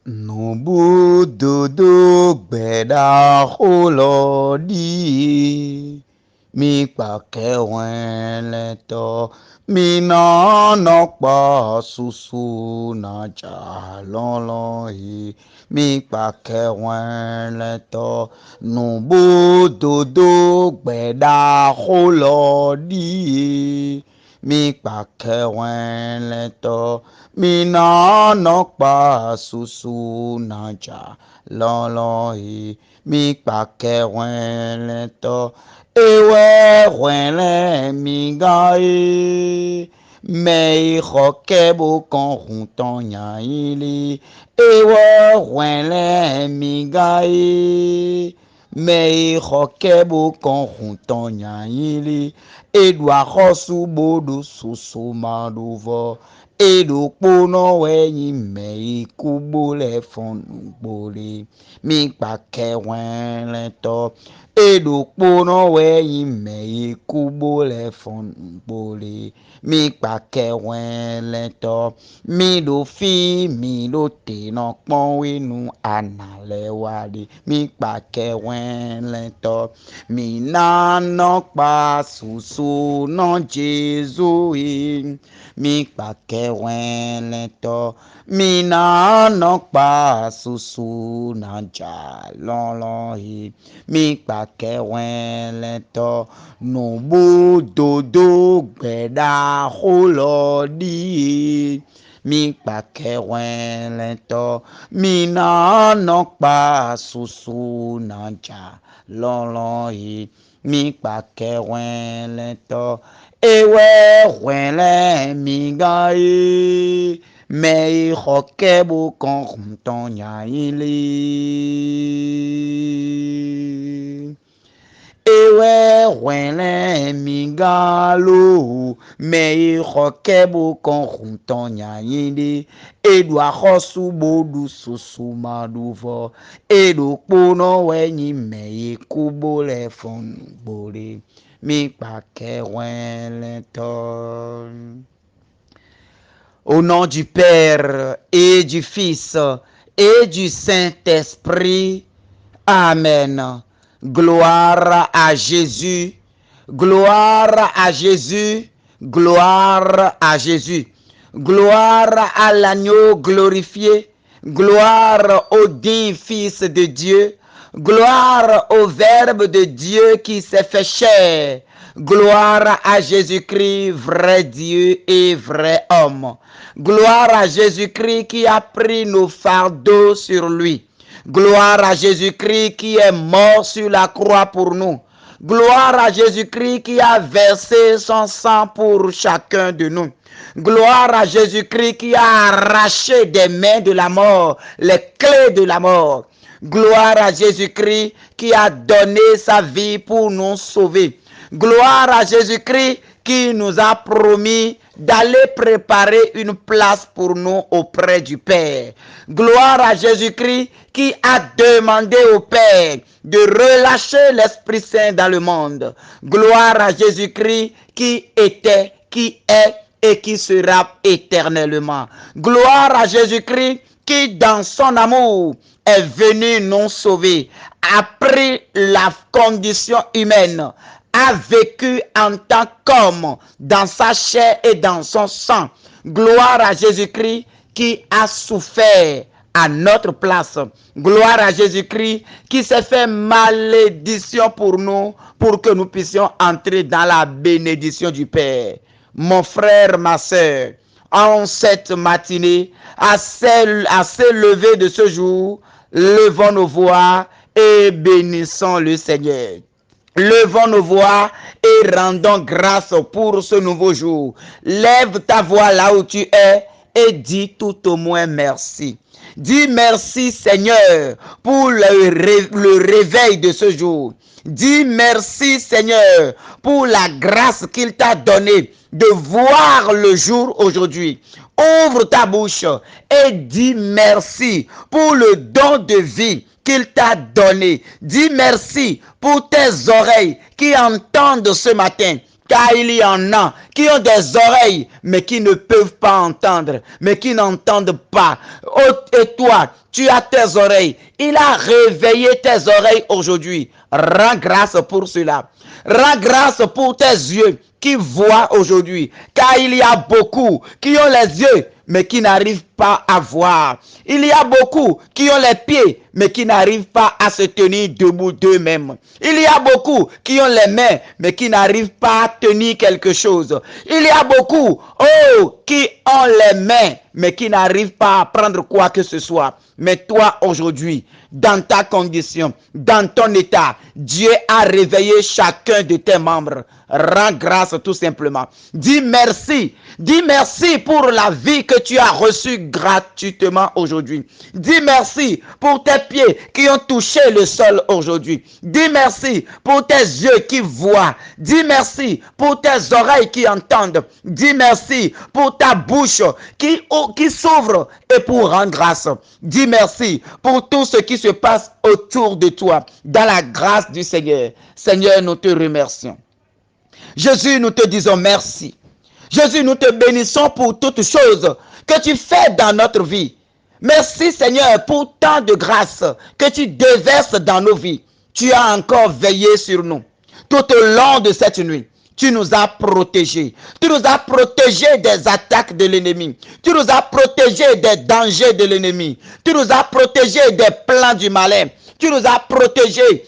Nubududu gbẹ̀dá olodi mi kpakẹwẹlẹtọ mi nọnọ kpọ susu naja lọlọhi mi kpakẹwẹlẹtọ nubududu gbẹ̀dá olodi mi kpakẹwẹlẹtọ mi nọnọ kpọ susu naja lọlọhi mi kpakẹwẹlẹtọ ewe wẹlẹ mi ga ye mẹ ixɔ kẹbo kan huntɔn nyayili ewe wẹlẹ mi ga ye mẹ ixɔ kẹbo kan huntɔn nyayili edua xɔsu bodo soso madovɔ eɖokponɔ wɛnyi mɛ ikubo le fɔnugbole mi kpakẹwẹlẹtɔ eɖokponɔ wɛnyi mɛ ikubo le fɔnugbole mi kpakẹwẹlẹtɔ mi ɖo fi mi ɖo tenɔ kpɔwinu analɛ waɖi mi kpakẹwẹlẹtɔ mi nanɔ kpa susu nɔ Jesu yi mi kpakẹwẹlẹtɔ mi nanɔ kpa susu nadza lɔlɔhi mi kpakẹwẹlẹtɔ nubudodo gbẹ̀dá olodi mi kpakẹwẹlẹtɔ mi nanɔ kpa susu nadza lɔlɔhi mi kpakẹwẹlẹtɔ ewe wẹlẹ mi ga ye mẹ ixɔ kẹbo kan huntɔn nyayili ewe wẹlẹ mi ga lo mẹ ixɔ kẹbo kan huntɔn nyayili eɖua xɔsu bodu soso madovɔ eɖokponɔ wɛnyi mẹ ikubo le fɔnugbole mi kpakẹwẹlẹtɔ. Au nom du Père et du Fils et du Saint-Esprit. Amen. Gloire à Jésus. Gloire à Jésus. Gloire à Jésus. Gloire à l'agneau glorifié. Gloire au digne Fils de Dieu. Gloire au Verbe de Dieu qui s'est fait chair. Gloire à Jésus-Christ, vrai Dieu et vrai homme. Gloire à Jésus-Christ qui a pris nos fardeaux sur lui. Gloire à Jésus-Christ qui est mort sur la croix pour nous. Gloire à Jésus-Christ qui a versé son sang pour chacun de nous. Gloire à Jésus-Christ qui a arraché des mains de la mort les clés de la mort. Gloire à Jésus-Christ qui a donné sa vie pour nous sauver. Gloire à Jésus-Christ qui nous a promis d'aller préparer une place pour nous auprès du Père. Gloire à Jésus-Christ qui a demandé au Père de relâcher l'Esprit Saint dans le monde. Gloire à Jésus-Christ qui était, qui est et qui sera éternellement. Gloire à Jésus-Christ qui, dans son amour, est venu nous sauver, a pris la condition humaine, a vécu en tant qu'homme dans sa chair et dans son sang. Gloire à Jésus-Christ qui a souffert à notre place. Gloire à Jésus-Christ qui s'est fait malédiction pour nous, pour que nous puissions entrer dans la bénédiction du Père. Mon frère, ma soeur, en cette matinée, à ce lever de ce jour, levons nos voix et bénissons le Seigneur. Levons nos voix et rendons grâce pour ce nouveau jour. Lève ta voix là où tu es et dis tout au moins merci. Dis merci Seigneur pour le réveil de ce jour. Dis merci Seigneur pour la grâce qu'il t'a donnée de voir le jour aujourd'hui. Ouvre ta bouche et dis merci pour le don de vie qu'il t'a donné. Dis merci pour tes oreilles qui entendent ce matin, car il y en a qui ont des oreilles, mais qui ne peuvent pas entendre, mais qui n'entendent pas. Oh, et toi, tu as tes oreilles. Il a réveillé tes oreilles aujourd'hui. Rends grâce pour cela. Rends grâce pour tes yeux qui voient aujourd'hui, car il y a beaucoup qui ont les yeux, mais qui n'arrivent pas à voir. Il y a beaucoup qui ont les pieds, mais qui n'arrivent pas à se tenir debout d'eux-mêmes. Il y a beaucoup qui ont les mains, mais qui n'arrivent pas à tenir quelque chose. Il y a beaucoup, qui ont les mains, mais qui n'arrivent pas à prendre quoi que ce soit. Mais toi, aujourd'hui, dans ta condition, dans ton état, Dieu a réveillé chacun de tes membres. Rends grâce tout simplement. Dis merci. Dis merci pour la vie que tu as reçue gratuitement aujourd'hui. Dis merci pour tes pieds qui ont touché le sol aujourd'hui. Dis merci pour tes yeux qui voient. Dis merci pour tes oreilles qui entendent. Dis merci pour ta bouche qui s'ouvre et pour rendre grâce. Dis merci pour tout ce qui se passe autour de toi dans la grâce du Seigneur. Seigneur, nous te remercions. Jésus, nous te disons merci. Jésus, nous te bénissons pour toutes choses que tu fais dans notre vie. Merci Seigneur pour tant de grâce que tu déverses dans nos vies. Tu as encore veillé sur nous tout au long de cette nuit. Tu nous as protégés. Tu nous as protégés des attaques de l'ennemi. Tu nous as protégés des dangers de l'ennemi. Tu nous as protégés des plans du malin. Tu nous as protégés,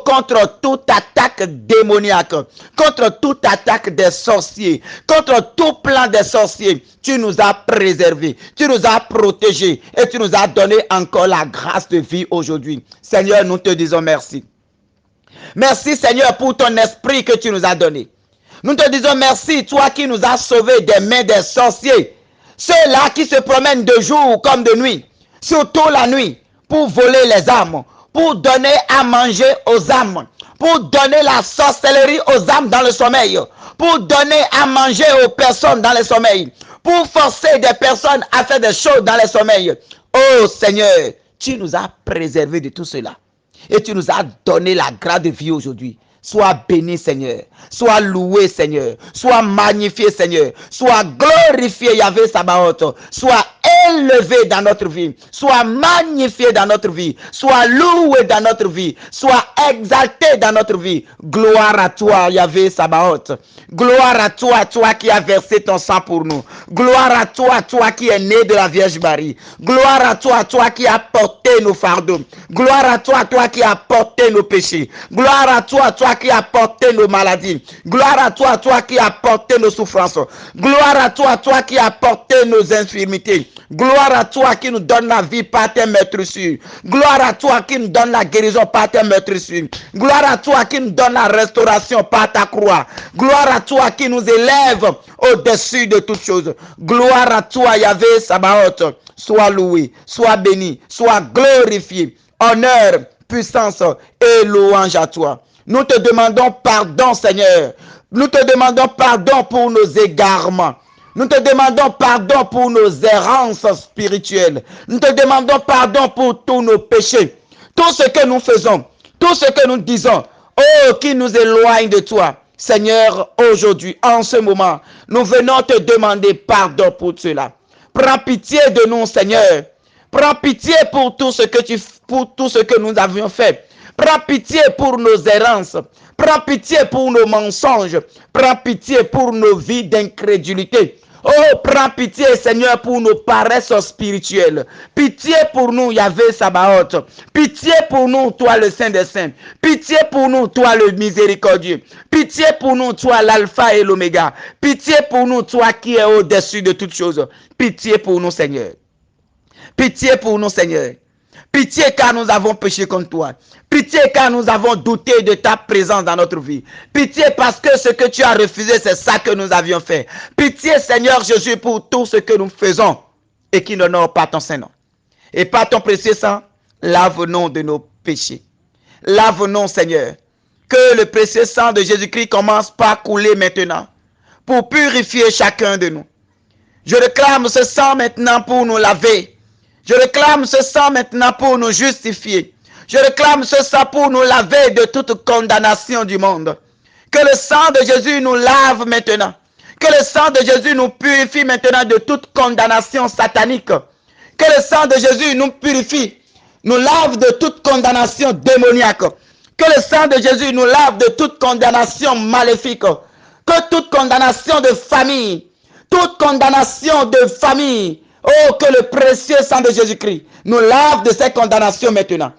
contre toute attaque démoniaque, contre toute attaque des sorciers, contre tout plan des sorciers. Tu nous as préservés, tu nous as protégés et tu nous as donné encore la grâce de vie aujourd'hui. Seigneur, nous te disons merci. Merci Seigneur pour ton esprit que tu nous as donné. Nous te disons merci, toi qui nous as sauvés des mains des sorciers. Ceux-là qui se promènent de jour comme de nuit, surtout la nuit, pour voler les âmes, pour donner à manger aux âmes, pour donner la sorcellerie aux âmes dans le sommeil, pour donner à manger aux personnes dans le sommeil, pour forcer des personnes à faire des choses dans le sommeil. Oh Seigneur, tu nous as préservés de tout cela et tu nous as donné la grâce de vie aujourd'hui. Sois béni Seigneur, sois loué Seigneur, sois magnifié Seigneur, sois glorifié Yahvé Sabaoth, sois élevé dans notre vie, sois magnifié dans notre vie, sois loué dans notre vie, sois exalté dans notre vie. Gloire à toi Yahvé Sabaoth, gloire à toi, toi qui as versé ton sang pour nous, gloire à toi, toi qui es né de la Vierge Marie, gloire à toi, toi qui as porté nos fardeaux, gloire à toi, toi qui as porté nos péchés, gloire à toi, toi qui as porté nos maladies, gloire à toi, toi qui as porté nos souffrances, gloire à toi, toi qui as porté nos infirmités, gloire à toi qui nous donne la vie par tes meurtrissures, gloire à toi qui nous donne la guérison par tes meurtrissures, gloire à toi qui nous donne la restauration par ta croix, gloire à toi qui nous élève au-dessus de toutes choses, gloire à toi Yahvé Sabaoth, sois loué, sois béni, sois glorifié, honneur, puissance et louange à toi. Nous te demandons pardon, Seigneur. Nous te demandons pardon pour nos égarements. Nous te demandons pardon pour nos errances spirituelles. Nous te demandons pardon pour tous nos péchés. Tout ce que nous faisons, tout ce que nous disons, qui nous éloigne de toi. Seigneur, aujourd'hui, en ce moment, nous venons te demander pardon pour cela. Prends pitié de nous, Seigneur. Prends pitié pour tout ce que nous avions fait. Prends pitié pour nos errances. Prends pitié pour nos mensonges. Prends pitié pour nos vies d'incrédulité. Oh, prends pitié, Seigneur, pour nos paresses spirituelles. Pitié pour nous, Yahvé Sabaoth. Pitié pour nous, toi le Saint des Saints. Pitié pour nous, toi le miséricordieux. Pitié pour nous, toi l'alpha et l'oméga. Pitié pour nous, toi qui es au-dessus de toutes choses. Pitié pour nous, Seigneur. Pitié pour nous, Seigneur. Pitié car nous avons péché contre toi. Pitié car nous avons douté de ta présence dans notre vie. Pitié parce que ce que tu as refusé, c'est ça que nous avions fait. Pitié Seigneur Jésus pour tout ce que nous faisons et qui n'honore pas ton Saint-Nom. Et par ton précieux sang, lave-nous de nos péchés. Lave-nous Seigneur. Que le précieux sang de Jésus-Christ commence par couler maintenant pour purifier chacun de nous. Je réclame ce sang maintenant pour nous laver. Je réclame ce sang maintenant pour nous justifier. Je réclame ce sang pour nous laver de toute condamnation du monde. Que le sang de Jésus nous lave maintenant. Que le sang de Jésus nous purifie maintenant de toute condamnation satanique. Que le sang de Jésus nous purifie, nous lave de toute condamnation démoniaque. Que le sang de Jésus nous lave de toute condamnation maléfique. Que toute condamnation de famille, oh, que le précieux sang de Jésus-Christ nous lave de ces condamnations maintenant.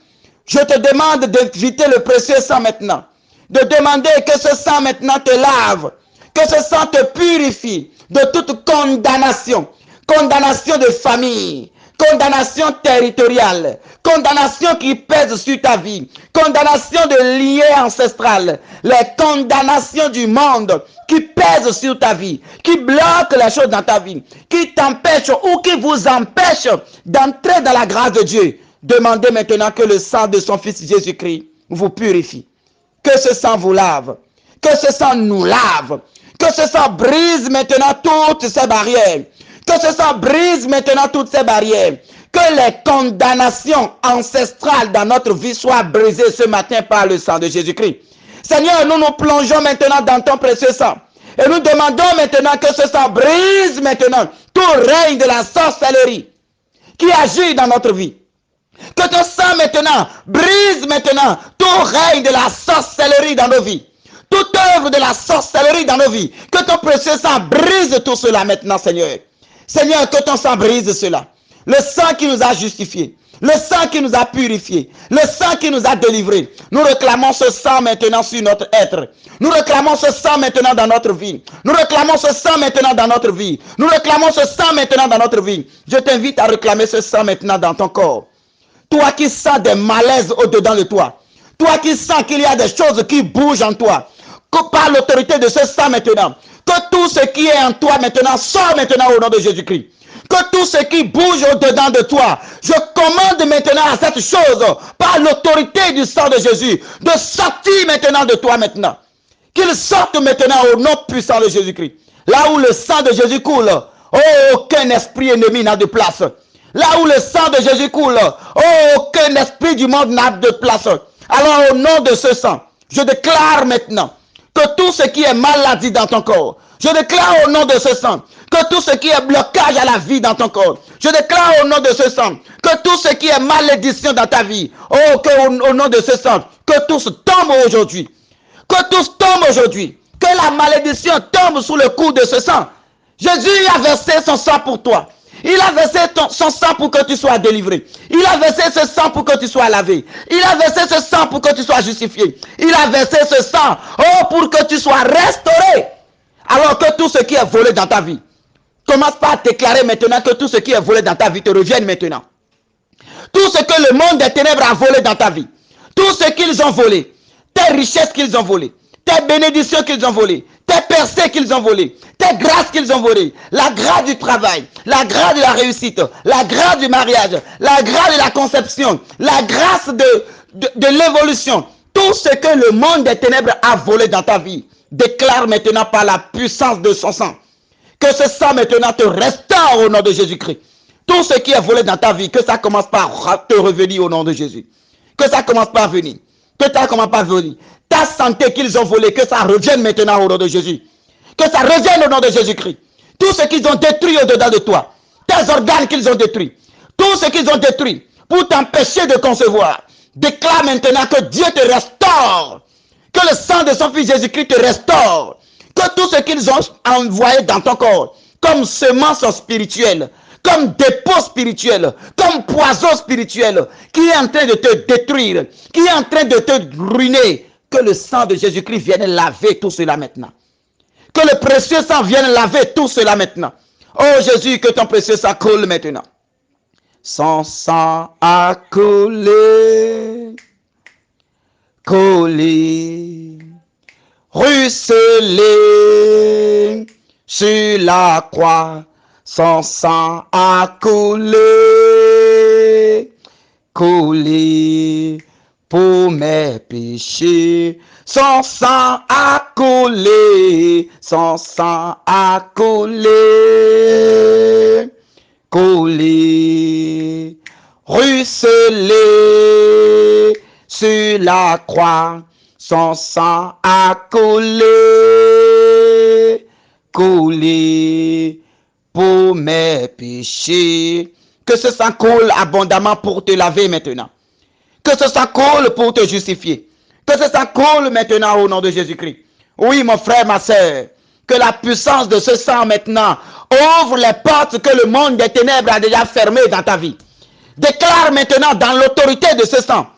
Je te demande d'éviter le précieux sang maintenant. De demander que ce sang maintenant te lave. Que ce sang te purifie de toute condamnation. Condamnation de famille. Condamnation territoriale. Condamnation qui pèse sur ta vie. Condamnation de liens ancestrales. Les condamnations du monde qui pèsent sur ta vie. Qui bloquent les choses dans ta vie. Qui t'empêchent ou qui vous empêchent d'entrer dans la grâce de Dieu. Demandez maintenant que le sang de son Fils Jésus-Christ vous purifie. Que ce sang vous lave. Que ce sang nous lave. Que ce sang brise maintenant toutes ces barrières. Que ce sang brise maintenant toutes ces barrières. Que les condamnations ancestrales dans notre vie soient brisées ce matin par le sang de Jésus-Christ. Seigneur, nous nous plongeons maintenant dans ton précieux sang. Et nous demandons maintenant que ce sang brise maintenant tout règne de la sorcellerie qui agit dans notre vie. Que ton sang maintenant brise maintenant tout règne de la sorcellerie dans nos vies. Toute œuvre de la sorcellerie dans nos vies. Que ton précieux sang brise tout cela maintenant, Seigneur. Seigneur, que ton sang brise cela. Le sang qui nous a justifiés. Le sang qui nous a purifiés. Le sang qui nous a délivrés. Nous réclamons ce sang maintenant sur notre être. Nous réclamons ce sang maintenant dans notre vie. Nous réclamons ce sang maintenant dans notre vie. Nous réclamons ce sang maintenant dans notre vie. Je t'invite à réclamer ce sang maintenant dans ton corps. Toi qui sens des malaises au-dedans de toi. Toi qui sens qu'il y a des choses qui bougent en toi. Que par l'autorité de ce sang maintenant. Que tout ce qui est en toi maintenant sort maintenant au nom de Jésus-Christ. Que tout ce qui bouge au-dedans de toi, je commande maintenant à cette chose, par l'autorité du sang de Jésus, de sortir maintenant de toi maintenant. Qu'il sorte maintenant au nom puissant de Jésus-Christ. Là où le sang de Jésus coule, oh, aucun esprit ennemi n'a de place. Là où le sang de Jésus coule, oh, aucun esprit du monde n'a de place. Alors au nom de ce sang, je déclare maintenant que tout ce qui est maladie dans ton corps, je déclare au nom de ce sang, que tout ce qui est blocage à la vie dans ton corps, je déclare au nom de ce sang, que tout ce qui est malédiction dans ta vie, oh, que au nom de ce sang, que tous tombent aujourd'hui. Que tous tombent aujourd'hui. Que la malédiction tombe sous le coup de ce sang. Jésus a versé son sang pour toi. Il a versé son sang pour que tu sois délivré. Il a versé ce sang pour que tu sois lavé. Il a versé ce sang pour que tu sois justifié. Il a versé ce sang, oh, pour que tu sois restauré. Alors que tout ce qui est volé dans ta vie, commence par déclarer maintenant que tout ce qui est volé dans ta vie te revienne maintenant. Tout ce que le monde des ténèbres a volé dans ta vie, tout ce qu'ils ont volé, tes richesses qu'ils ont volées, tes bénédictions qu'ils ont volées, tes percées qu'ils ont volées, tes grâces qu'ils ont volées, la grâce du travail, la grâce de la réussite, la grâce du mariage, la grâce de la conception, la grâce de l'évolution, tout ce que le monde des ténèbres a volé dans ta vie, déclare maintenant par la puissance de son sang, que ce sang maintenant te restaure au nom de Jésus-Christ. Tout ce qui est volé dans ta vie, que ça commence par te revenir au nom de Jésus. Que ça commence par venir. Que ça commence par venir. Ta santé qu'ils ont volée, que ça revienne maintenant au nom de Jésus. Que ça revienne au nom de Jésus-Christ. Tout ce qu'ils ont détruit au-dedans de toi. Tes organes qu'ils ont détruits. Tout ce qu'ils ont détruit pour t'empêcher de concevoir. Déclare maintenant que Dieu te restaure. Que le sang de son Fils Jésus-Christ te restaure. Que tout ce qu'ils ont envoyé dans ton corps, comme semence spirituelle, comme dépôt spirituel, comme poison spirituel, qui est en train de te détruire, qui est en train de te ruiner, que le sang de Jésus-Christ vienne laver tout cela maintenant. Que le précieux sang vienne laver tout cela maintenant. Oh Jésus, que ton précieux sang coule maintenant. Son sang a coulé, coulé, ruisselé sur la croix. Son sang a coulé, coulé pour mes péchés. Son sang a coulé, son sang a coulé, coulé, ruisselé sur la croix. Son sang a coulé, coulé pour mes péchés. Que ce sang coule abondamment pour te laver maintenant. Que ce sang coule pour te justifier. Que ce sang coule maintenant au nom de Jésus-Christ. Oui, mon frère, ma soeur, que la puissance de ce sang maintenant ouvre les portes que le monde des ténèbres a déjà fermées dans ta vie. Déclare maintenant dans l'autorité de ce sang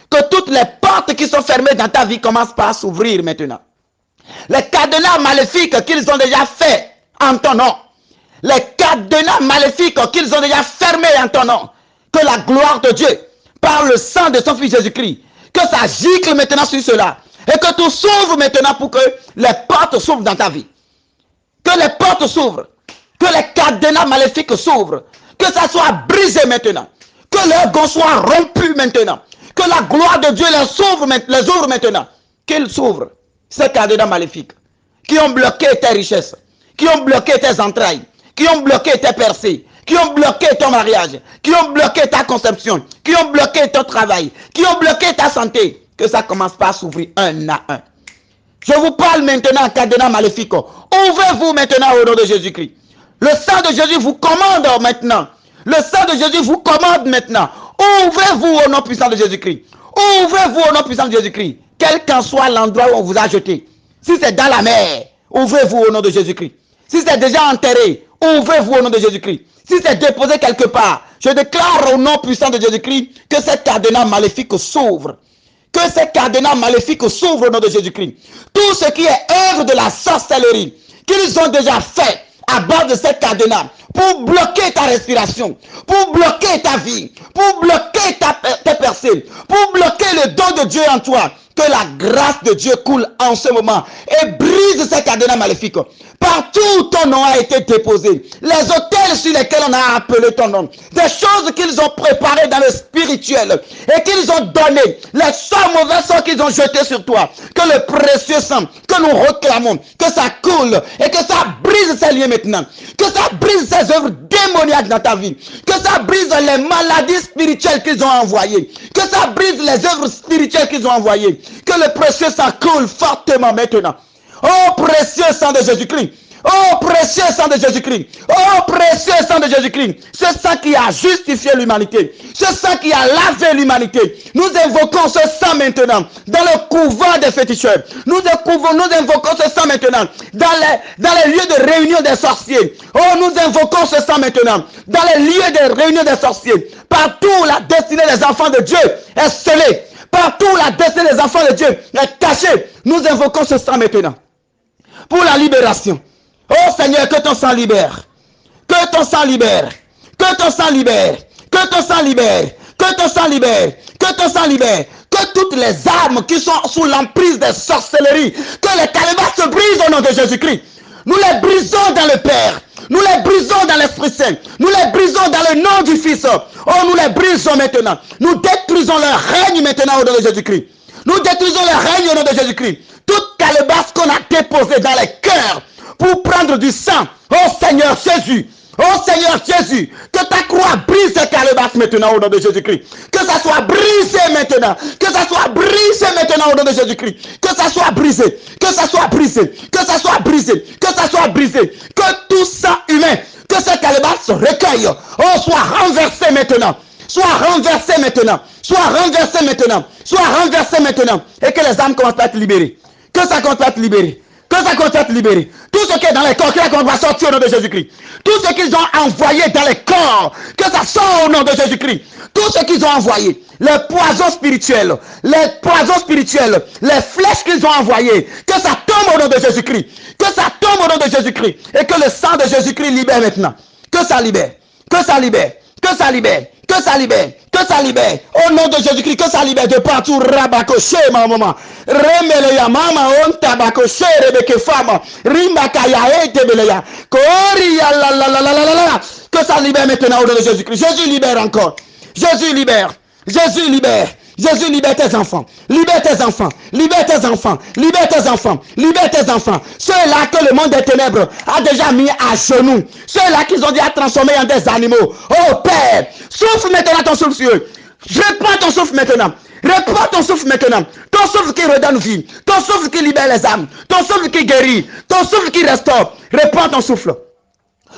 que toutes les portes qui sont fermées dans ta vie commencent par s'ouvrir maintenant. Les cadenas maléfiques qu'ils ont déjà fait en ton nom. Les cadenas maléfiques qu'ils ont déjà fermés en ton nom. Que la gloire de Dieu, par le sang de son Fils Jésus-Christ, que ça gicle maintenant sur cela. Et que tout s'ouvre maintenant pour que les portes s'ouvrent dans ta vie. Que les portes s'ouvrent. Que les cadenas maléfiques s'ouvrent. Que ça soit brisé maintenant. Que leurs gonds soient rompus maintenant. Que la gloire de Dieu les ouvre maintenant. Qu'ils s'ouvrent. Ces cadenas maléfiques qui ont bloqué tes richesses, qui ont bloqué tes entrailles, qui ont bloqué tes percées, qui ont bloqué ton mariage, qui ont bloqué ta conception, qui ont bloqué ton travail, qui ont bloqué ta santé, que ça commence par s'ouvrir un à un. Je vous parle maintenant, cadenas maléfiques. Ouvrez-vous maintenant au nom de Jésus-Christ. Le sang de Jésus vous commande maintenant. Le sang de Jésus vous commande maintenant. Ouvrez-vous au nom puissant de Jésus-Christ. Ouvrez-vous au nom puissant de Jésus-Christ. Quel qu'en soit l'endroit où on vous a jeté. Si c'est dans la mer, ouvrez-vous au nom de Jésus-Christ. Si c'est déjà enterré, ouvrez-vous au nom de Jésus-Christ. Si c'est déposé quelque part, je déclare au nom puissant de Jésus-Christ que ces cadenas maléfiques s'ouvrent. Que ces cadenas maléfiques s'ouvrent au nom de Jésus-Christ. Tout ce qui est œuvre de la sorcellerie qu'ils ont déjà fait à bord de ces cadenas pour bloquer ta respiration, pour bloquer ta vie, pour bloquer tes percées, pour bloquer le don de Dieu en toi. Que la grâce de Dieu coule en ce moment et brise ces cadenas maléfiques. Partout où ton nom a été déposé, les hôtels sur lesquels on a appelé ton nom, des choses qu'ils ont préparées dans le spirituel et qu'ils ont donné, les sorts mauvais sorts qu'ils ont jetés sur toi, que le précieux sang que nous réclamons, que ça coule et que ça brise ces liens maintenant, que ça brise ces œuvres démoniaques dans ta vie, que ça brise les maladies spirituelles qu'ils ont envoyées, que ça brise les œuvres spirituelles qu'ils ont envoyées. Que le précieux sang coule fortement maintenant. Oh précieux sang de Jésus-Christ. Oh précieux sang de Jésus-Christ. Oh précieux sang de Jésus-Christ. Ce sang qui a justifié l'humanité. Ce sang qui a lavé l'humanité. Nous invoquons ce sang maintenant dans le couvent des féticheurs. Nous invoquons ce sang maintenant dans les lieux de réunion des sorciers. Oh, nous invoquons ce sang maintenant dans les lieux de réunion des sorciers. Partout où la destinée des enfants de Dieu est scellée. Partout où la destinée des enfants de Dieu est cachée, nous invoquons ce sang maintenant. Pour la libération. Oh Seigneur, que ton sang libère. Que ton sang libère. Que ton sang libère. Que ton sang libère. Que ton sang libère. Que ton sang libère. Que toutes les armes qui sont sous l'emprise des sorcelleries, que les calebasses se brisent au nom de Jésus-Christ. Nous les brisons dans le Père. Nous les brisons dans l'Esprit Saint. Nous les brisons dans le nom du Fils. Oh, nous les brisons maintenant. Nous détruisons leur règne maintenant au nom de Jésus-Christ. Nous détruisons leur règne au nom de Jésus-Christ. Toute calebasse qu'on a déposée dans les cœurs pour prendre du sang. Oh Seigneur Jésus. Oh Seigneur Jésus, que ta croix brise ces calebasses maintenant au nom de Jésus-Christ. Que ça soit brisé maintenant. Que ça soit brisé maintenant au nom de Jésus-Christ. Que ça soit brisé. Que ça soit brisé. Que ça soit brisé. Que ça soit brisé. Que tout sang humain, que ces calebasses recueillent. Oh, soit renversé maintenant. Soit renversé maintenant. Soit renversé maintenant. Soit renversé maintenant. Et que les âmes commencent à être libérées. Que ça commence à être libéré. Que ça commence à être libéré. Tout ce qui est dans les corps, que ça va sortir au nom de Jésus-Christ. Tout ce qu'ils ont envoyé dans les corps, que ça sort au nom de Jésus-Christ. Tout ce qu'ils ont envoyé, les poisons spirituels, les flèches qu'ils ont envoyées, que ça tombe au nom de Jésus-Christ. Que ça tombe au nom de Jésus-Christ. Et que le sang de Jésus-Christ libère maintenant. Que ça libère. Que ça libère. Que ça libère. Que ça libère. Que ça libère. Au nom de Jésus-Christ, que ça libère de partout. Rabakoche, ma maman. Remeleya, mama, on tabakoche, rebeke fama. Rimbakaya, etebeleya. Koriya, la. Que ça libère maintenant au nom de Jésus-Christ. Jésus libère encore. Jésus libère. Jésus libère. Jésus, libère tes enfants. Libère tes enfants. Libère tes enfants. Libère tes enfants. Libère tes enfants. Ceux-là que le monde des ténèbres a déjà mis à genoux. Ceux-là qu'ils ont déjà transformés en des animaux. Oh Père, souffle maintenant ton souffle sur eux. Je prends ton souffle maintenant. Répands ton souffle maintenant. Ton souffle qui redonne vie. Ton souffle qui libère les âmes. Ton souffle qui guérit. Ton souffle qui restaure. Répands ton souffle.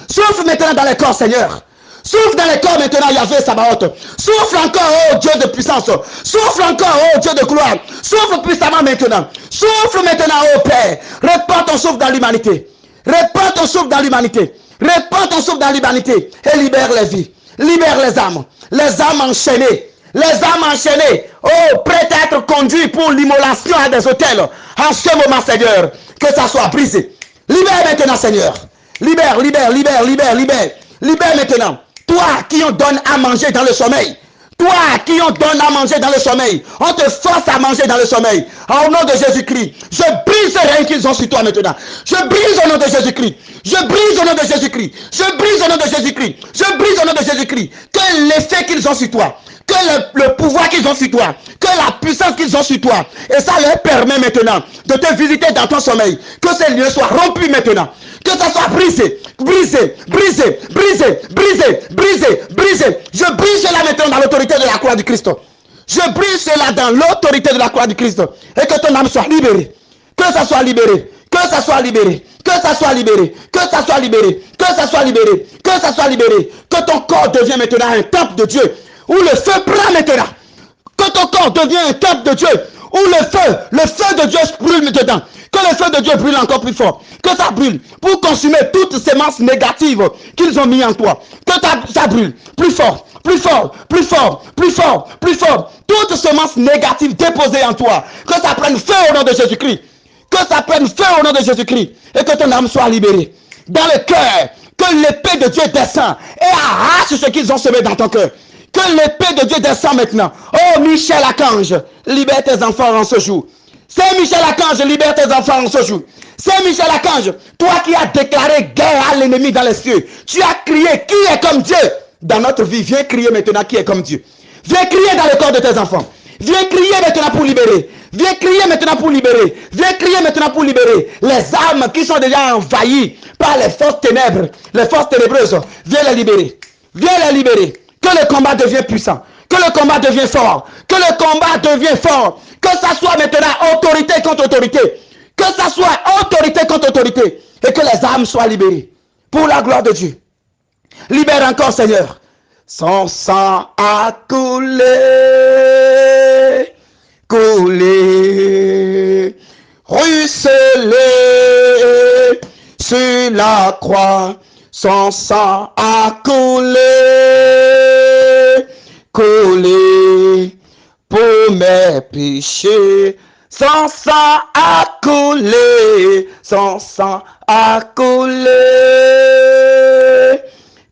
Souffle maintenant dans les corps, Seigneur. Souffle dans les corps maintenant, Yahvé Sabaoth. Souffle encore, oh Dieu de puissance. Souffle encore, oh Dieu de gloire. Souffle puissamment maintenant. Souffle maintenant, oh Père. Répands ton souffle dans l'humanité. Répands ton souffle dans l'humanité. Répands ton souffle dans l'humanité. Et libère les vies. Libère les âmes. Les âmes enchaînées. Les âmes enchaînées. Oh, prêtes à être conduits pour l'immolation à des hôtels. En ce moment, Seigneur, que ça soit brisé. Libère maintenant, Seigneur. Libère, libère, libère, libère, libère. Libère maintenant. Toi qui on donne à manger dans le sommeil. Toi qui on donne à manger dans le sommeil. On te force à manger dans le sommeil. Au nom de Jésus-Christ. Je brise ce règne qu'ils ont sur toi maintenant. Je brise au nom de Jésus-Christ. Je brise au nom de Jésus-Christ. Je brise au nom de Jésus-Christ. Je brise au nom de Jésus-Christ. Que l'effet qu'ils ont sur toi. Que le pouvoir qu'ils ont sur toi. Que la puissance qu'ils ont sur toi. Et ça leur permet maintenant de te visiter dans ton sommeil. Que ces lieux soient rompus maintenant. Que ça soit brisé, brisé, brisé, brisé, brisé, brisé, brisé. Je brise cela maintenant dans l'autorité de la croix du Christ. Je brise cela dans l'autorité de la croix du Christ. Et que ton âme soit libérée. Que ça soit libéré. Que ça soit libéré. Que ça soit libéré. Que ça soit libéré. Que ça soit libéré. Que ça soit libéré. Que ton corps devienne maintenant un temple de Dieu. Où le feu prend maintenant. Que ton corps devienne un temple de Dieu. Où le feu de Dieu brûle dedans. Que le feu de Dieu brûle encore plus fort. Que ça brûle pour consumer toutes ces masses négatives qu'ils ont mis en toi. Que ça brûle plus fort, plus fort, plus fort, plus fort, plus fort. Toutes ces masses négatives déposées en toi. Que ça prenne feu au nom de Jésus-Christ. Que ça prenne feu au nom de Jésus-Christ. Et que ton âme soit libérée. Dans le cœur, que l'épée de Dieu descend et arrache ce qu'ils ont semé dans ton cœur. Que l'épée de Dieu descend maintenant. Oh Michel Archange, libère tes enfants en ce jour. C'est Michel Archange, libère tes enfants en ce jour. C'est Michel Archange, toi qui as déclaré guerre à l'ennemi dans les cieux. Tu as crié qui est comme Dieu dans notre vie. Viens crier maintenant qui est comme Dieu. Viens crier dans le corps de tes enfants. Viens crier maintenant pour libérer. Viens crier maintenant pour libérer. Viens crier maintenant pour libérer les âmes qui sont déjà envahies par les forces ténèbres, les forces ténébreuses. Viens les libérer. Viens les libérer. Que le combat devienne puissant. Que le combat devienne fort. Que le combat devienne fort. Que ça soit maintenant autorité contre autorité. Que ça soit autorité contre autorité. Et que les âmes soient libérées. Pour la gloire de Dieu. Libère encore, Seigneur. Son sang a coulé. Coulé. Ruisselé. Sur la croix. Son sang a coulé. Coulé pour mes péchés. Son sang a coulé. Son sang a coulé.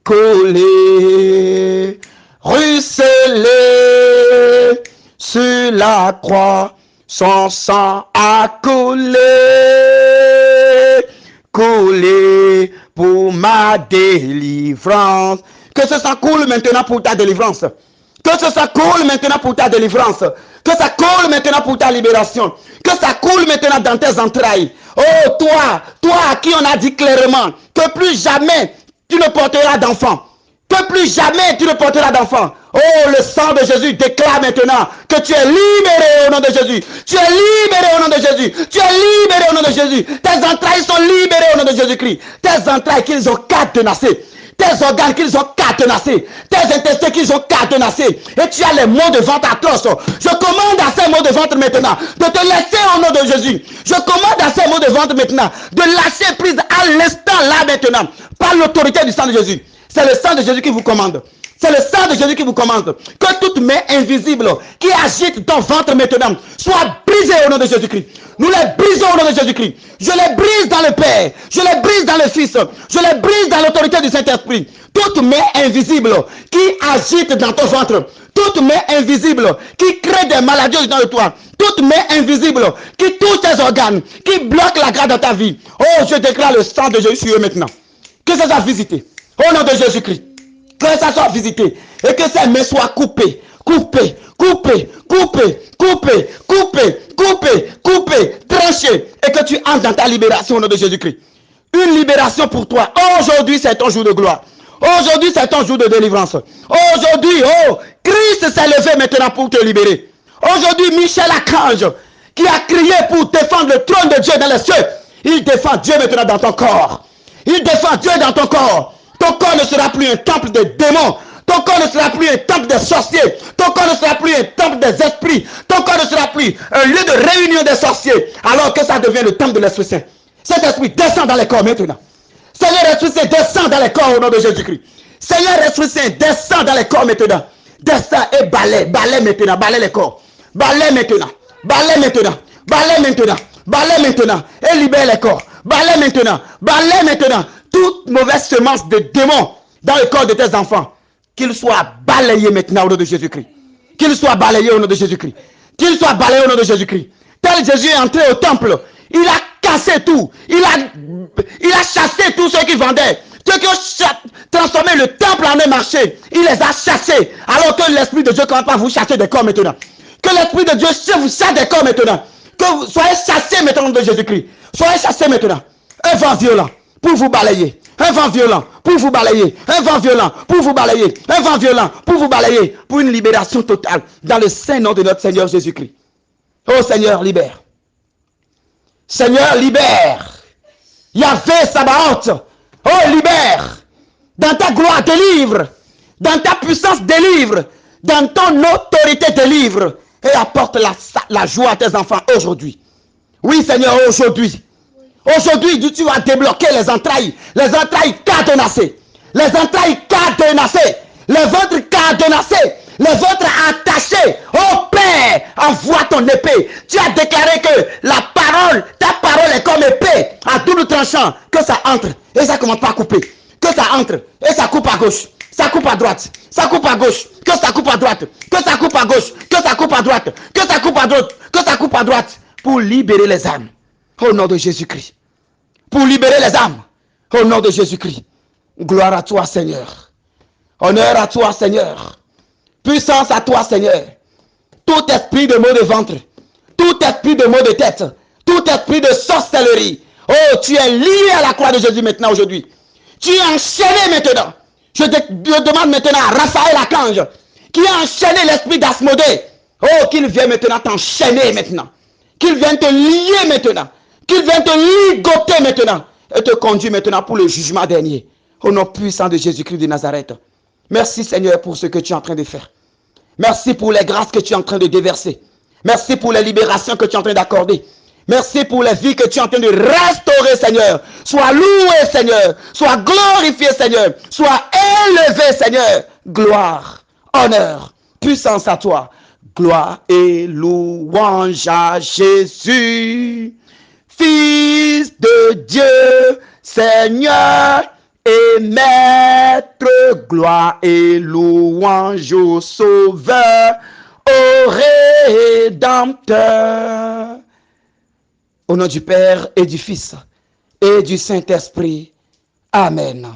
Coulé. Ruisselé sur la croix. Son sang a coulé. Coulé pour ma délivrance. Que ce sang coule maintenant pour ta délivrance. Que ce sang coule maintenant pour ta délivrance. Que ça coule maintenant pour ta libération. Que ça coule maintenant dans tes entrailles. Oh, toi à qui on a dit clairement que plus jamais tu ne porteras d'enfant. Que plus jamais tu ne porteras d'enfant. Oh, le sang de Jésus déclare maintenant que tu es libéré au nom de Jésus. Tu es libéré au nom de Jésus. Tu es libéré au nom de Jésus. Tes entrailles sont libérées au nom de Jésus-Christ. Tes entrailles qu'ils ont cadenassées. Tes organes qu'ils ont cadenassés, tes intestins qu'ils ont cadenassés, et tu as les maux de ventre atroces. Je commande à ces maux de ventre maintenant de te laisser au nom de Jésus. Je commande à ces maux de ventre maintenant de lâcher prise à l'instant là maintenant, par l'autorité du sang de Jésus. C'est le sang de Jésus qui vous commande. C'est le sang de Jésus qui vous commande. Que toute main invisible qui agite ton ventre maintenant soit brisée au nom de Jésus-Christ. Nous les brisons au nom de Jésus-Christ. Je les brise dans le Père. Je les brise dans le Fils. Je les brise dans l'autorité du Saint-Esprit. Toute main invisible qui agite dans ton ventre. Toute main invisible qui crée des maladies dans le toi. Toute main invisible qui touche tes organes. Qui bloque la grâce de ta vie. Oh, je déclare le sang de Jésus sur eux maintenant. Que ça soit visité. Au nom de Jésus-Christ. Que ça soit visité. Et que ces mains soient coupées. Coupées. Coupées. Coupées. Coupées. Coupées. Coupées. Coupées. Tranchées. Et que tu entres dans ta libération au nom de Jésus-Christ. Une libération pour toi. Aujourd'hui, c'est ton jour de gloire. Aujourd'hui, c'est ton jour de délivrance. Aujourd'hui, oh, Christ s'est levé maintenant pour te libérer. Aujourd'hui, Michel Archange, qui a crié pour défendre le trône de Dieu dans les cieux, il défend Dieu maintenant dans ton corps. Il défend Dieu dans ton corps. Ton corps ne sera plus un temple de démons. Ton corps ne sera plus un temple des sorciers. Ton corps ne sera plus un temple des esprits. Ton corps ne sera plus un lieu de réunion des sorciers. Alors que ça devient le temple de l'Esprit Saint. Cet esprit descend dans les corps maintenant. Seigneur Esprit Saint, descend dans les corps au nom de Jésus-Christ. Seigneur Esprit Saint, descend dans les corps maintenant. Descend et balaie maintenant, balaie les corps. Balaie maintenant, balaie maintenant, balaie maintenant, balaie maintenant. Et libère les corps. Balaie maintenant. Toute mauvaise semence de démons dans le corps de tes enfants. Qu'il soit balayé maintenant au nom de Jésus-Christ. Qu'il soit balayé au nom de Jésus-Christ. Qu'il soit balayé au nom de Jésus-Christ. Tel Jésus est entré au temple. Il a cassé tout. Il a chassé tous ceux qui vendaient. Ceux qui ont transformé le temple en un marché. Il les a chassés. Alors que l'Esprit de Dieu commence à vous chasser des corps maintenant. Que l'Esprit de Dieu vous chasse des corps maintenant. Que vous soyez chassés maintenant au nom de Jésus-Christ. Soyez chassés maintenant. Un vent violent pour vous balayer. Un vent violent pour vous balayer. Un vent violent pour vous balayer. Un vent violent pour vous balayer. Pour une libération totale dans le saint nom de notre Seigneur Jésus-Christ. Oh Seigneur, libère. Seigneur, libère. Yahvé Sabaoth. Oh, libère. Dans ta gloire, délivre. Dans ta puissance, délivre. Dans ton autorité, délivre. Et apporte la joie à tes enfants aujourd'hui. Oui, Seigneur, aujourd'hui. Aujourd'hui, tu vas débloquer les entrailles cadenassées. Les entrailles cadenassées. Les ventres cadenassés. Les ventres attachés. Oh Père, envoie ton épée. Tu as déclaré que ta parole est comme épée à double tranchant. Que ça entre et ça commence pas à couper. Que ça entre et ça coupe à gauche. Ça coupe à droite. Ça coupe à gauche. Que ça coupe à droite. Que ça coupe à gauche. Que ça coupe à droite. Que ça coupe à droite. Que ça coupe à droite. Pour libérer les âmes. Au nom de Jésus-Christ. Pour libérer les âmes. Au nom de Jésus-Christ. Gloire à toi, Seigneur. Honneur à toi, Seigneur. Puissance à toi, Seigneur. Tout esprit de maux de ventre. Tout esprit de maux de tête. Tout esprit de sorcellerie. Oh, tu es lié à la croix de Jésus maintenant, aujourd'hui. Tu es enchaîné maintenant. Je demande maintenant à Raphaël Archange, qui a enchaîné l'esprit d'Asmodée. Oh, qu'il vienne maintenant t'enchaîner maintenant. Qu'il vienne te lier maintenant. Qu'il vienne te ligoter maintenant. Et te conduire maintenant pour le jugement dernier. Au nom puissant de Jésus-Christ de Nazareth. Merci Seigneur pour ce que tu es en train de faire. Merci pour les grâces que tu es en train de déverser. Merci pour les libérations que tu es en train d'accorder. Merci pour les vies que tu es en train de restaurer, Seigneur. Sois loué, Seigneur. Sois glorifié, Seigneur. Sois élevé, Seigneur. Gloire, honneur, puissance à toi. Gloire et louange à Jésus, Fils de Dieu, Seigneur et Maître. Gloire et louange au Sauveur, au Rédempteur. Au nom du Père et du Fils et du Saint-Esprit. Amen.